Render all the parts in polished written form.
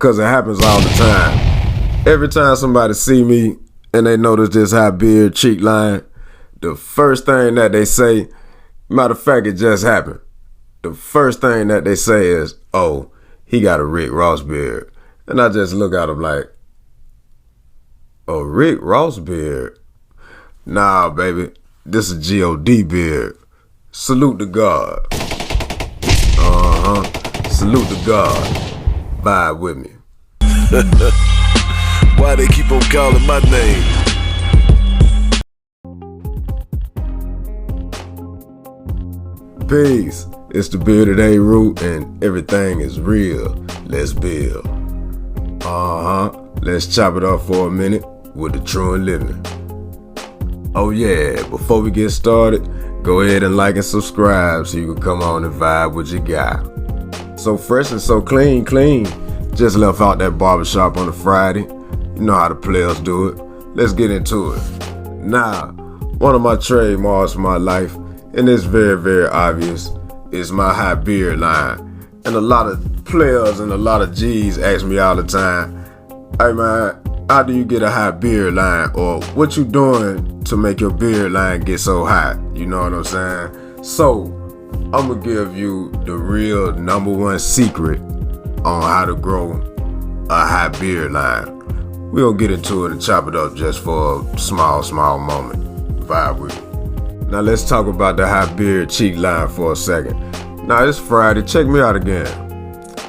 Cause it happens all the time. Every time somebody see me and they notice this high beard cheek line, the first thing that they say, matter of fact, it just happened. The first thing that they say is, oh, he got a Rick Ross beard. And I just look at him like, a Rick Ross beard? Nah, baby, this is G.O.D. beard. Salute to God. Salute to God. Vibe with me. Why they keep on calling my name? Peace. It's the bearded Heru and everything is real. Let's build. Let's chop it up for a minute with the true and living. Oh yeah, before we get started, go ahead and like and subscribe so you can come on and vibe with your guy. So fresh and so clean. Just left out that barbershop on a Friday. You know how the players do it. Let's get into it. Now, one of my trademarks for my life, and it's very, very obvious, is my high beard line. And a lot of players and a lot of G's ask me all the time, hey man, how do you get a high beard line? Or what you doing to make your beard line get so high? You know what I'm saying? So, I'm gonna give you the real #1 secret on how to grow a high beard line. We'll get into it and chop it up just for a small moment. Vibe with it. Now let's talk about the high beard cheek line for a second. Now it's Friday, check me out again.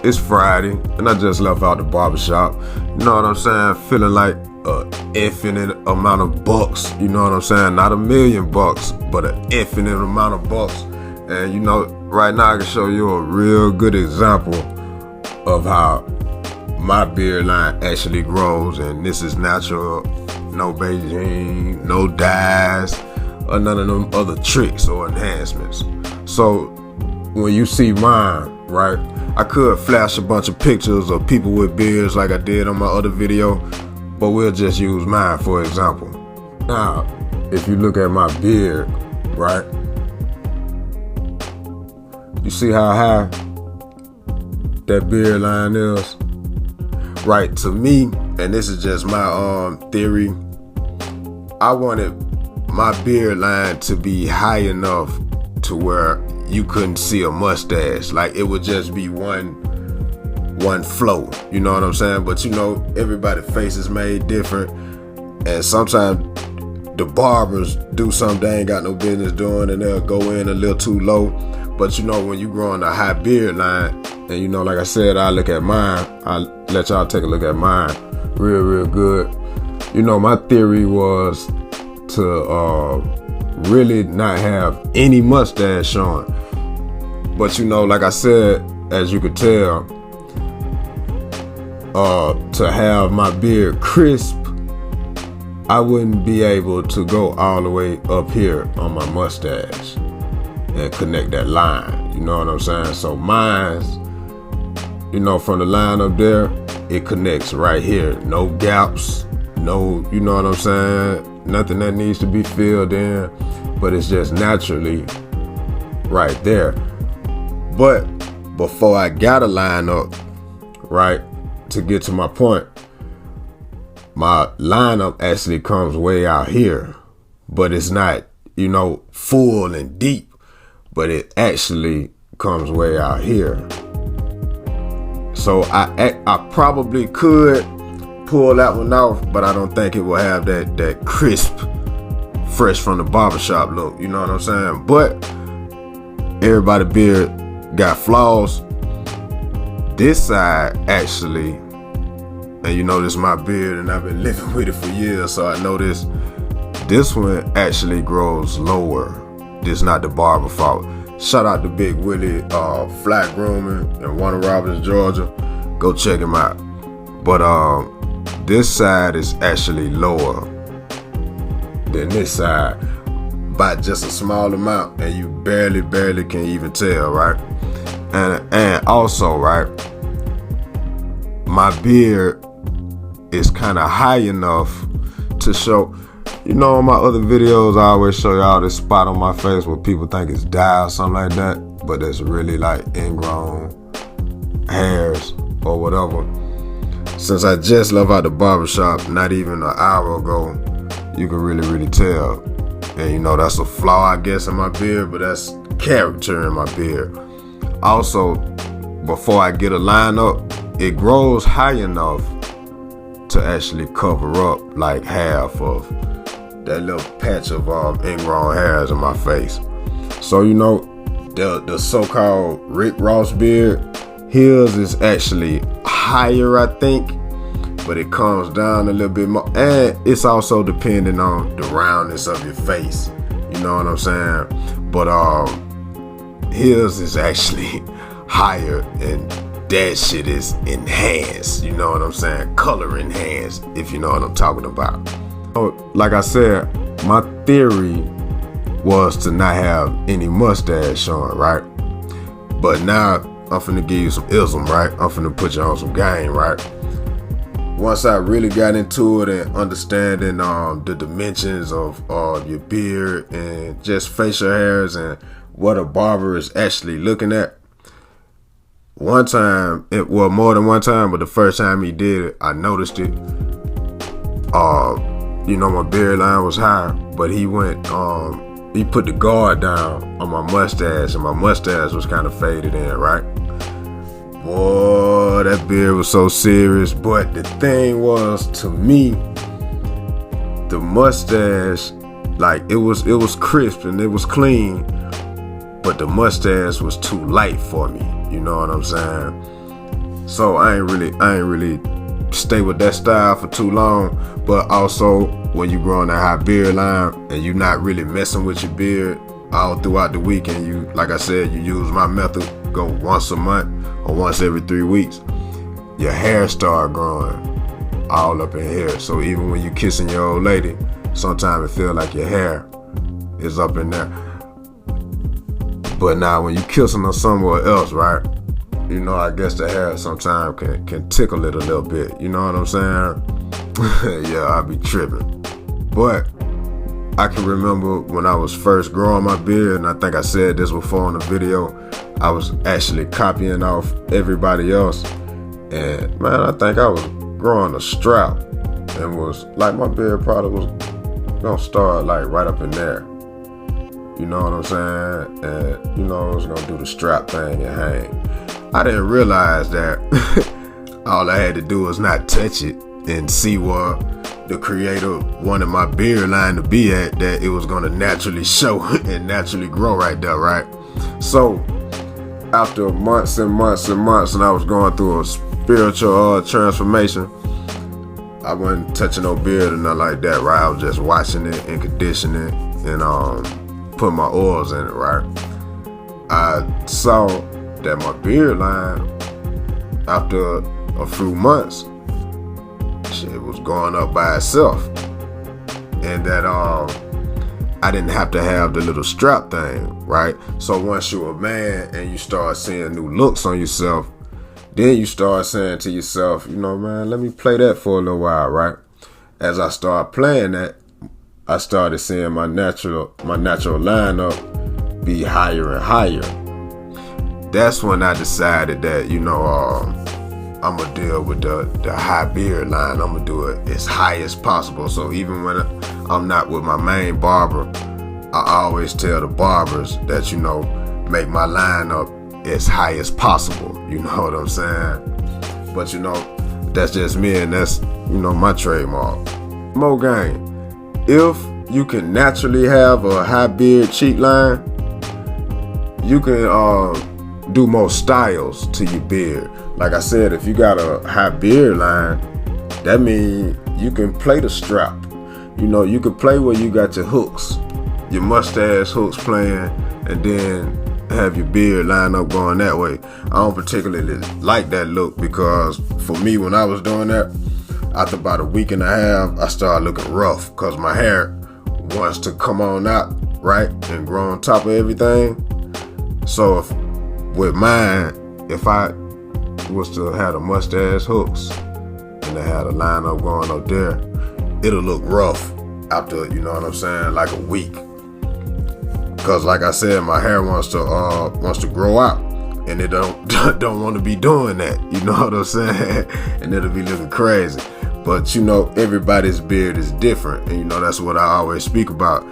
It's Friday, and I just left out the barbershop. You know what I'm saying? Feeling like an infinite amount of bucks. You know what I'm saying? Not $1 million, but an infinite amount of bucks. And you know, right now I can show you a real good example of how my beard line actually grows. And this is natural, no Beijing, no dyes, or none of them other tricks or enhancements. So when you see mine, right, I could flash a bunch of pictures of people with beards like I did on my other video, but we'll just use mine for example. Now, if you look at my beard, right, you see how high that beard line is? Right, to me, and this is just my theory, I wanted my beard line to be high enough to where you couldn't see a mustache. Like it would just be one flow. You know what I'm saying? But you know, everybody's face is made different, and sometimes the barbers do something they ain't got no business doing, and they'll go in a little too low. But you know, when you grow on a high beard line, and you know, like I said, I look at mine. I'll let y'all take a look at mine. Real good. You know, my theory was to really not have any mustache showing. But you know, like I said, as you could tell, to have my beard crisp, I wouldn't be able to go all the way up here on my mustache and connect that line. You know what I'm saying? So mine's, you know, from the line up there, it connects right here. No gaps, no, you know what I'm saying? Nothing that needs to be filled in, but it's just naturally right there. But before I got a line up, right, to get to my point, my lineup actually comes way out here, but it's not, you know, full and deep, but it actually comes way out here. So I probably could pull that one off, but I don't think it will have that crisp, fresh from the barbershop look. You know what I'm saying? But everybody beard got flaws. This side actually, and you know this is my beard and I've been living with it for years, so I know this one actually grows lower. This is not the barber fault. Shout out to Big Willie Flat Grooming in Warner Robins, Georgia. Go check him out. But this side is actually lower than this side by just a small amount, and you barely can even tell, right? And also, right, my beard is kind of high enough to show. You know, in my other videos, I always show y'all this spot on my face where people think it's dye or something like that, but it's really like ingrown hairs or whatever. since I just left out the barbershop not even an hour ago, you can really tell. And you know, that's a flaw, I guess, in my beard, but that's character in my beard. Also, before I get a line up, it grows high enough to actually cover up like half of that little patch of ingrown hairs in my face. So, you know, the so-called Rick Ross beard, his is actually higher, I think, but it comes down a little bit more, and it's also depending on the roundness of your face, you know what I'm saying? But his is actually higher, and that shit is enhanced, you know what I'm saying? Color enhanced, if you know what I'm talking about. Like I said, my theory was to not have any mustache showing, right? But now I'm finna give you some ism, right? I'm finna put you on some game, right? Once I really got into it and understanding the dimensions of your beard and just facial hairs and what a barber is actually looking at, one time, well, more than one time, but the first time he did it, I noticed it. You know, my beard line was high, but he put the guard down on my mustache, and my mustache was kind of faded in, right? Boy, that beard was so serious. But the thing was, to me, the mustache, like, it was crisp and it was clean, but the mustache was too light for me. You know what I'm saying? So I ain't really stay with that style for too long. But also, when you growing that high beard line and you not really messing with your beard all throughout the week, and you, like I said, you use my method, go once a month or once every 3 weeks, your hair start growing all up in here. So even when you kissing your old lady, sometimes it feel like your hair is up in there. But now when you kissing her somewhere else, right? You know, I guess the hair sometimes can tickle it a little bit. You know what I'm saying? Yeah, I be tripping. But I can remember when I was first growing my beard, and I think I said this before in the video, I was actually copying off everybody else. And man, I think I was growing a strap, and was like, my beard probably was gonna start like right up in there. You know what I'm saying? And you know, I was gonna do the strap thing and hang. I didn't realize that all I had to do was not touch it and see where the creator wanted my beard line to be at, that it was gonna naturally show and naturally grow right there, right? So after months and months and months, and I was going through a spiritual transformation, I wasn't touching no beard or nothing like that, right? I was just washing it and conditioning it and putting my oils in it, right? I saw that my beard line, after a few months, shit was going up by itself, and that I didn't have to have the little strap thing, right? So once you're a man and you start seeing new looks on yourself, then you start saying to yourself, you know, man, let me play that for a little while, right? As I started playing that, I started seeing my natural lineup be higher and higher. That's when I decided that, you know, I'm gonna deal with the high beard line. I'm gonna do it as high as possible. So even when I'm not with my main barber, I always tell the barbers that, you know, make my line up as high as possible. You know what I'm saying? But you know, that's just me, and that's, you know, my trademark. More gang, if you can naturally have a high beard cheek line, you can do more styles to your beard. Like I said, if you got a high beard line, that means you can play the strap. You know, you can play where you got your hooks, your mustache hooks playing, and then have your beard line up going that way. I don't particularly like that look, because for me, when I was doing that, after about a week and a half, I started looking rough, because my hair wants to come on out, right, and grow on top of everything. So with mine, if I was to have the mustache hooks and I had a line up going up there, it'll look rough after, you know what I'm saying, like a week. Cause like I said, my hair wants to grow out. and they don't don't want to be doing that. You know what I'm saying? And it'll be looking crazy. But everybody's beard is different, and that's what I always speak about.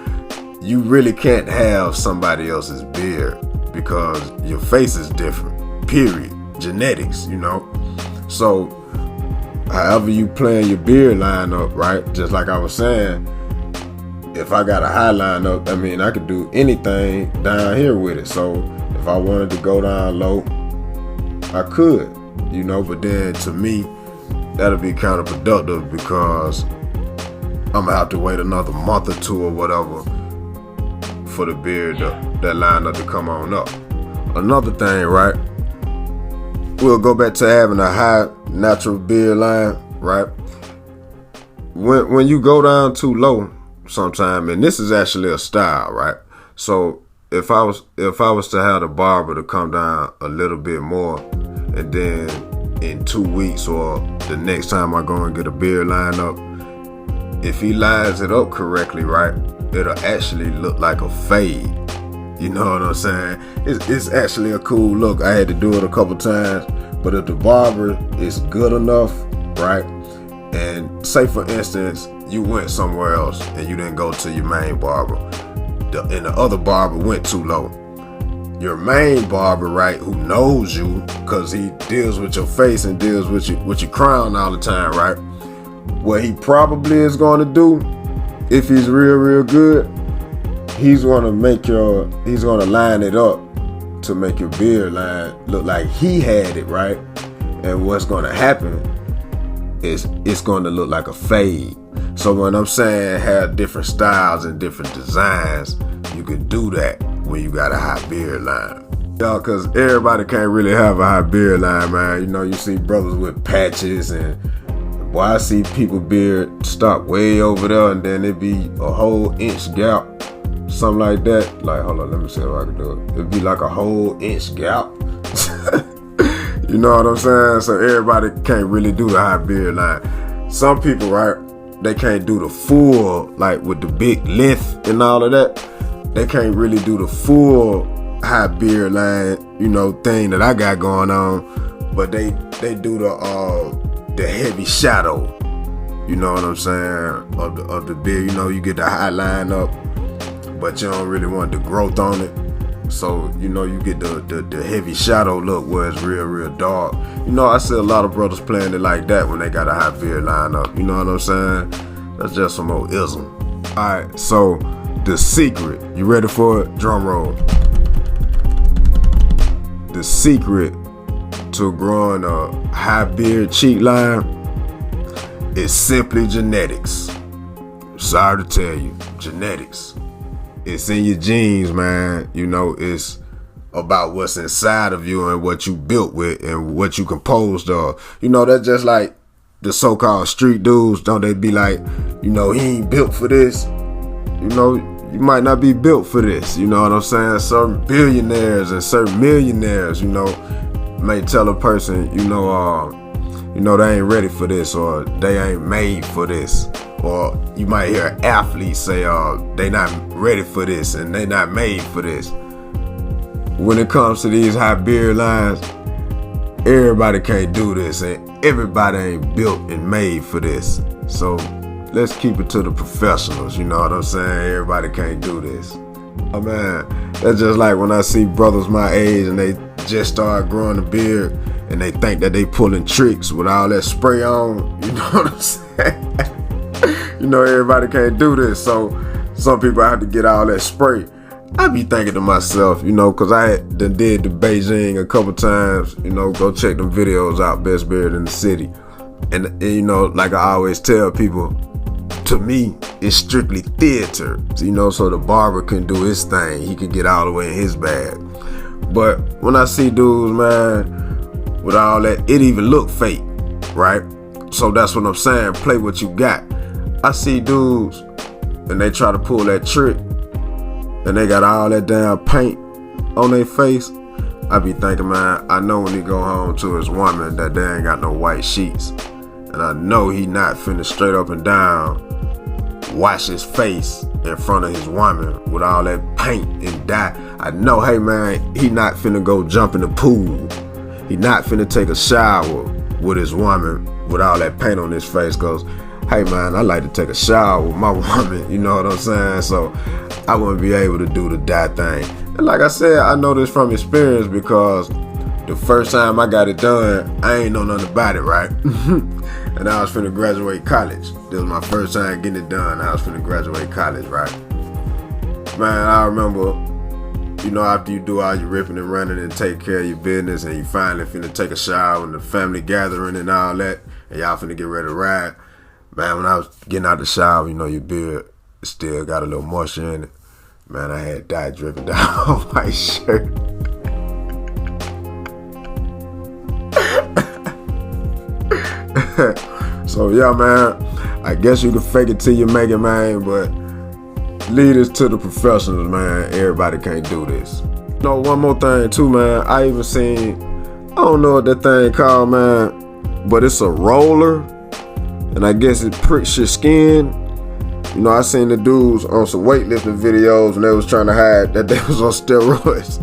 You really can't have somebody else's beard because your face is different. Period. Genetics. So however you plan your beard line up, right? Just like I was saying, if I got a high line up, I could do anything down here with it. So if I wanted to go down low, I could, but then to me, that'll be counterproductive because I'm gonna have to wait another month or two or whatever for the beard, that line up to come on up. Another thing, right? We'll go back to having a high natural beard line, right? When you go down too low sometime, and this is actually a style, right? So if I was to have the barber to come down a little bit more, and then in 2 weeks or the next time I go and get a beard line up, if he lines it up correctly, right, it'll actually look like a fade. You know what I'm saying? It's actually a cool look. I had to do it a couple times, but if the barber is good enough, right, and say for instance you went somewhere else and you didn't go to your main barber, and the other barber went too low, your main barber, right, who knows you because he deals with your face and deals with your crown all the time, right, what he probably is going to do, if he's real good, he's going to line it up to make your beard line look like he had it, right? And what's going to happen is it's going to look like a fade. So when I'm saying have different styles and different designs, you can do that when you got a high beard line. Because everybody can't really have a high beard line, man. You see brothers with patches, and boy, I see people beard stop way over there, and then it be a whole inch gap, something like that. Like, hold on, let me see if I can do it. It'd be like a whole inch gap. You know what I'm saying? So everybody can't really do the high beard line. Some people, right, they can't do the full, like with the big length and all of that. They can't really do the full high beard line, thing that I got going on. But they do the heavy shadow. You know what I'm saying? Of the beard. You get the high line up, but you don't really want the growth on it. So, you get the heavy shadow look where it's real dark. I see a lot of brothers playing it like that when they got a high beard line up. You know what I'm saying? That's just some old ism. Alright, so the secret. You ready for it? Drum roll. The secret to growing a high beard cheek line is simply genetics. Sorry to tell you, genetics. It's in your genes, man. It's about what's inside of you and what you built with and what you composed of. That's just like the so-called street dudes. Don't they be like, he ain't built for this. You might not be built for this. You know what I'm saying? Certain billionaires and certain millionaires, may tell a person, they ain't ready for this, or they ain't made for this. Or you might hear an athlete say, they not ready for this and they not made for this. When it comes to these high beard lines, everybody can't do this, and everybody ain't built and made for this. So let's keep it to the professionals, you know what I'm saying? Everybody can't do this. Oh man, that's just like when I see brothers my age and they just start growing a beard and they think that they pulling tricks with all that spray on, you know what I'm saying? Everybody can't do this, so some people have to get all that spray. I be thinking to myself, because I done did the Beijing a couple times, go check them videos out, Best Beard in the City. And like I always tell people, to me, it's strictly theater, so the barber can do his thing. He can get all the way in his bag. But when I see dudes, man, with all that, it even look fake, right? So that's what I'm saying. Play what you got. I see dudes, and they try to pull that trick, and they got all that damn paint on their face. I be thinking, man, I know when he go home to his woman that they ain't got no white sheets. And I know he not finna straight up and down wash his face in front of his woman with all that paint and dye. I know, hey man, he not finna go jump in the pool. He not finna take a shower with his woman with all that paint on his face, cause hey man, I like to take a shower with my woman, you know what I'm saying? So I wouldn't be able to do the dye thing. And like I said, I know this from experience because the first time I got it done, I ain't know nothing about it, right? And I was finna graduate college. This was my first time getting it done. I was finna graduate college, right? Man, I remember, you know, after you do all your ripping and running and take care of your business and you finally finna take a shower and the family gathering and all that, and y'all finna get ready to ride. Man, when I was getting out the shower, you know, your beard still got a little moisture in it. Man, I had dye dripping down on my shirt. So yeah, man, I guess you can fake it till you make it, man, but leave this to the professionals, man. Everybody can't do this. You know, one more thing too, man. I even seen, I don't know what that thing called, man, but it's a roller, and I guess it pricks your skin. You know, I seen the dudes on some weightlifting videos and they was trying to hide that they was on steroids.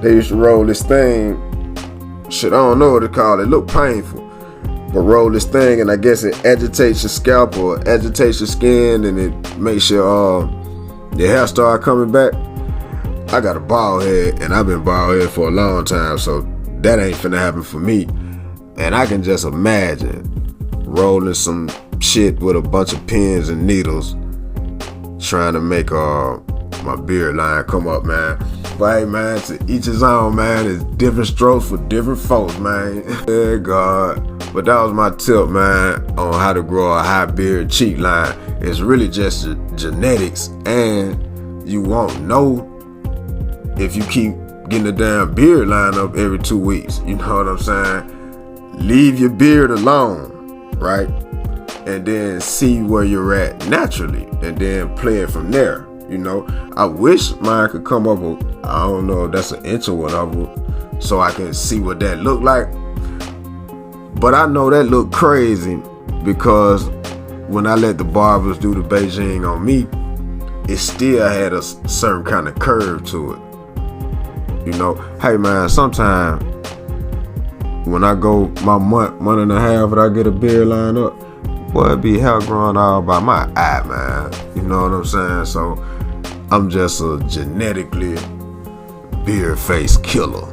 They used to roll this thing. Shit, I don't know what it called. It looked painful. But roll this thing and I guess it agitates your scalp or agitates your skin and it makes your hair start coming back. I got a bald head and I've been bald head for a long time, so that ain't finna happen for me. And I can just imagine rolling some shit with a bunch of pins and needles trying to make my beard line come up, man. But hey, man, to each his own, man. It's different strokes for different folks, man. Yeah, God. But that was my tip, man, on how to grow a high beard cheek line. It's really just genetics, and you won't know if you keep getting the damn beard line up every 2 weeks. You know what I'm saying? Leave your beard alone, right? And then see where you're at naturally, and then play it from there. You know, I wish mine could come up with, I don't know if that's an inch or whatever, so I can see what that look like. But I know that look crazy because when I let the barbers do the Beijing on me, it still had a certain kind of curve to it. You know, hey man, sometimes when I go my month and a half and I get a beard line up, boy, it be hair growing all by my eye, man. You know what I'm saying? So I'm just a genetically beard face killer.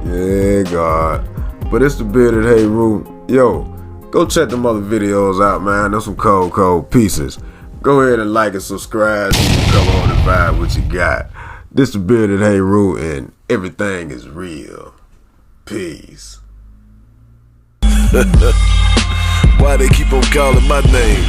Yeah, God. But it's the bearded Heru. Yo, go check them other videos out, man. There's some cold pieces. Go ahead and like and subscribe so you can come on and vibe what you got. This the bearded Heru, and everything is real. Peace. Why they keep on calling my name?